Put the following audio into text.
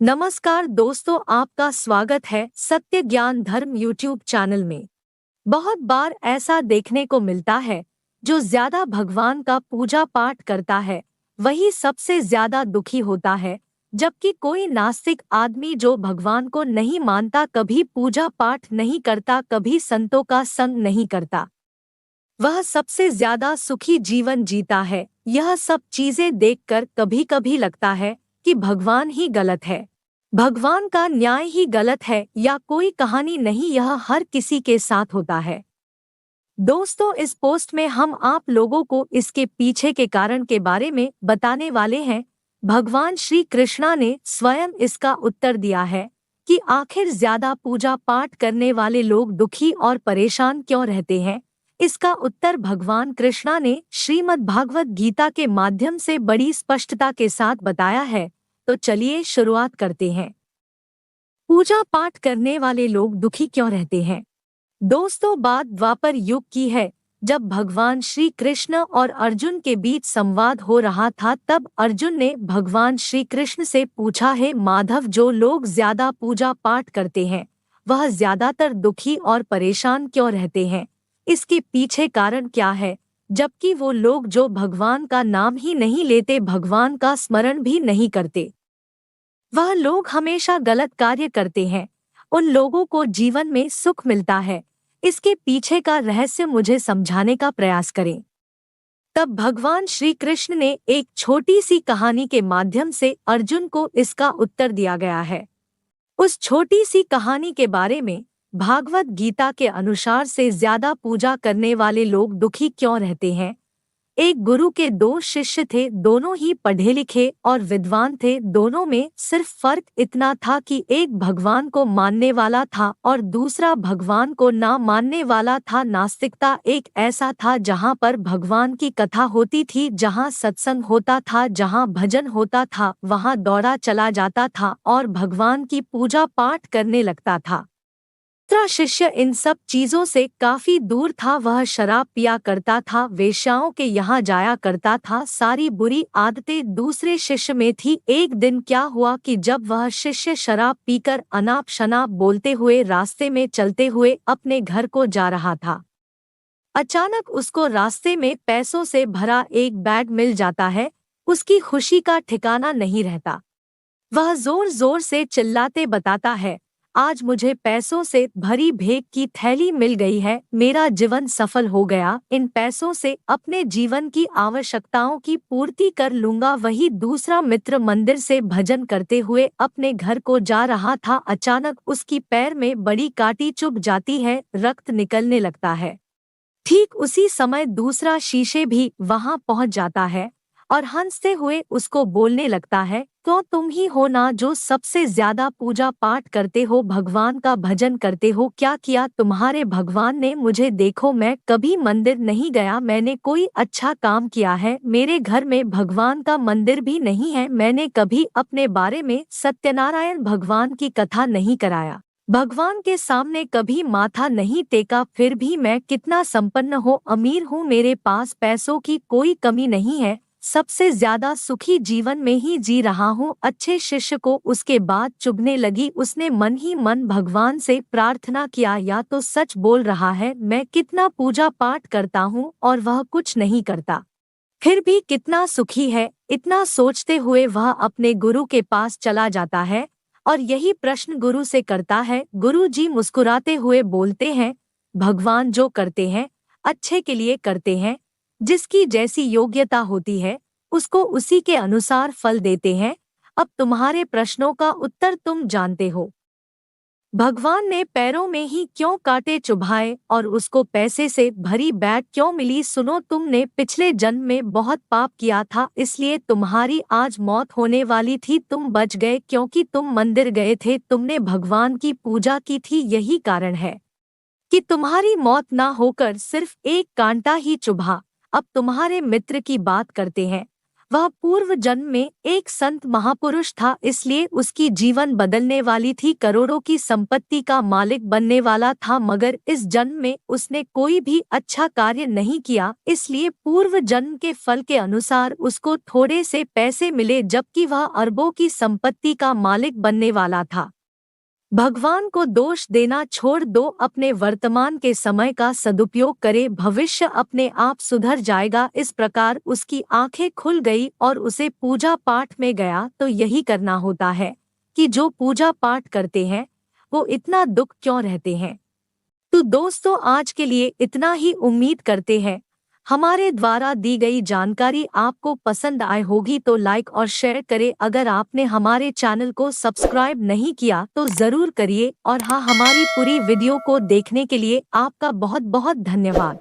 नमस्कार दोस्तों, आपका स्वागत है सत्य ज्ञान धर्म यूट्यूब चैनल में। बहुत बार ऐसा देखने को मिलता है, जो ज्यादा भगवान का पूजा पाठ करता है वही सबसे ज्यादा दुखी होता है, जबकि कोई नास्तिक आदमी जो भगवान को नहीं मानता, कभी पूजा पाठ नहीं करता, कभी संतों का संग नहीं करता, वह सबसे ज्यादा सुखी जीवन जीता है। यह सब चीजें देखकर कभी कभी लगता है कि भगवान ही गलत है, भगवान का न्याय ही गलत है, या कोई कहानी नहीं, यह हर किसी के साथ होता है। दोस्तों, इस पोस्ट में हम आप लोगों को इसके पीछे के कारण के बारे में बताने वाले हैं। भगवान श्री कृष्णा ने स्वयं इसका उत्तर दिया है कि आखिर ज्यादा पूजा पाठ करने वाले लोग दुखी और परेशान क्यों रहते हैं। इसका उत्तर भगवान कृष्णा ने श्रीमद् भागवत गीता के माध्यम से बड़ी स्पष्टता के साथ बताया है। तो चलिए शुरुआत करते हैं। पूजा पाठ करने वाले लोग दुखी क्यों रहते हैं। दोस्तों, बात द्वापर युग की है, जब भगवान श्री कृष्ण और अर्जुन के बीच संवाद हो रहा था। तब अर्जुन ने भगवान श्री कृष्ण से पूछा, है माधव, जो लोग ज्यादा पूजा पाठ करते हैं वह ज्यादातर दुखी और परेशान क्यों रहते हैं। इसके पीछे कारण क्या है, जबकि वो लोग जो भगवान का नाम ही नहीं लेते, भगवान का स्मरण भी नहीं करते, वह लोग हमेशा गलत कार्य करते हैं, उन लोगों को जीवन में सुख मिलता है। इसके पीछे का रहस्य मुझे समझाने का प्रयास करें। तब भगवान श्री कृष्ण ने एक छोटी सी कहानी के माध्यम से अर्जुन को इसका उत्तर दिया गया है। उस छोटी सी कहानी के बारे में, भागवत गीता के अनुसार से ज्यादा पूजा करने वाले लोग दुखी क्यों रहते हैं। एक गुरु के दो शिष्य थे, दोनों ही पढ़े लिखे और विद्वान थे। दोनों में सिर्फ फर्क इतना था कि एक भगवान को मानने वाला था और दूसरा भगवान को ना मानने वाला था। नास्तिकता एक ऐसा था जहाँ पर भगवान की कथा होती थी, जहाँ सत्संग होता था, जहाँ भजन होता था, वहाँ दौड़ा चला जाता था और भगवान की पूजा पाठ करने लगता था। दूसरा शिष्य इन सब चीजों से काफी दूर था। वह शराब पिया करता था, वेश्याओं के यहाँ जाया करता था, सारी बुरी आदतें दूसरे शिष्य में थी। एक दिन क्या हुआ कि जब वह शिष्य शराब पीकर अनाप शनाप बोलते हुए रास्ते में चलते हुए अपने घर को जा रहा था, अचानक उसको रास्ते में पैसों से भरा एक बैग मिल जाता है। उसकी खुशी का ठिकाना नहीं रहता। वह जोर जोर से चिल्लाते बताता है, आज मुझे पैसों से भरी भेंट की थैली मिल गई है, मेरा जीवन सफल हो गया, इन पैसों से अपने जीवन की आवश्यकताओं की पूर्ति कर लूंगा। वही दूसरा मित्र मंदिर से भजन करते हुए अपने घर को जा रहा था। अचानक उसकी पैर में बड़ी कांटी चुभ जाती है, रक्त निकलने लगता है। ठीक उसी समय दूसरा शीशे भी वहां पहुंच जाता है और हंसते हुए उसको बोलने लगता है, क्यों तुम ही हो ना जो सबसे ज्यादा पूजा पाठ करते हो, भगवान का भजन करते हो, क्या किया तुम्हारे भगवान ने। मुझे देखो, मैं कभी मंदिर नहीं गया, मैंने कोई अच्छा काम किया है, मेरे घर में भगवान का मंदिर भी नहीं है, मैंने कभी अपने बारे में सत्यनारायण भगवान की कथा नहीं कराया, भगवान के सामने कभी माथा नहीं टेका, फिर भी मैं कितना संपन्न हूँ, अमीर हूँ, मेरे पास पैसों की कोई कमी नहीं है, सबसे ज्यादा सुखी जीवन में ही जी रहा हूँ। अच्छे शिष्य को उसके बाद चुभने लगी। उसने मन ही मन भगवान से प्रार्थना किया, या तो सच बोल रहा है, मैं कितना पूजा पाठ करता हूँ और वह कुछ नहीं करता, फिर भी कितना सुखी है। इतना सोचते हुए वह अपने गुरु के पास चला जाता है और यही प्रश्न गुरु से करता है। गुरु जी मुस्कुराते हुए बोलते हैं, भगवान जो करते हैं अच्छे के लिए करते हैं, जिसकी जैसी योग्यता होती है उसको उसी के अनुसार फल देते हैं। अब तुम्हारे प्रश्नों का उत्तर तुम जानते हो, भगवान ने पैरों में ही क्यों कांटे चुभाए और उसको पैसे से भरी बैग क्यों मिली। सुनो, तुमने पिछले जन्म में बहुत पाप किया था, इसलिए तुम्हारी आज मौत होने वाली थी, तुम बच गए क्योंकि तुम मंदिर गए थे, तुमने भगवान की पूजा की थी, यही कारण है कि तुम्हारी मौत ना होकर सिर्फ एक कांटा ही चुभा। अब तुम्हारे मित्र की बात करते हैं। वह पूर्व जन्म में एक संत महापुरुष था, इसलिए उसकी जीवन बदलने वाली थी, करोड़ों की संपत्ति का मालिक बनने वाला था। मगर इस जन्म में उसने कोई भी अच्छा कार्य नहीं किया, इसलिए पूर्व जन्म के फल के अनुसार उसको थोड़े से पैसे मिले, जबकि वह अरबों की संपत्ति का मालिक बनने वाला था। भगवान को दोष देना छोड़ दो, अपने वर्तमान के समय का सदुपयोग करे, भविष्य अपने आप सुधर जाएगा। इस प्रकार उसकी आंखें खुल गई और उसे पूजा पाठ में गया तो यही करना होता है कि जो पूजा पाठ करते हैं वो इतना दुख क्यों रहते हैं। तो दोस्तों, आज के लिए इतना ही। उम्मीद करते हैं हमारे द्वारा दी गई जानकारी आपको पसंद आए होगी, तो लाइक और शेयर करें। अगर आपने हमारे चैनल को सब्सक्राइब नहीं किया तो जरूर करिए, और हाँ, हमारी पूरी वीडियो को देखने के लिए आपका बहुत बहुत धन्यवाद।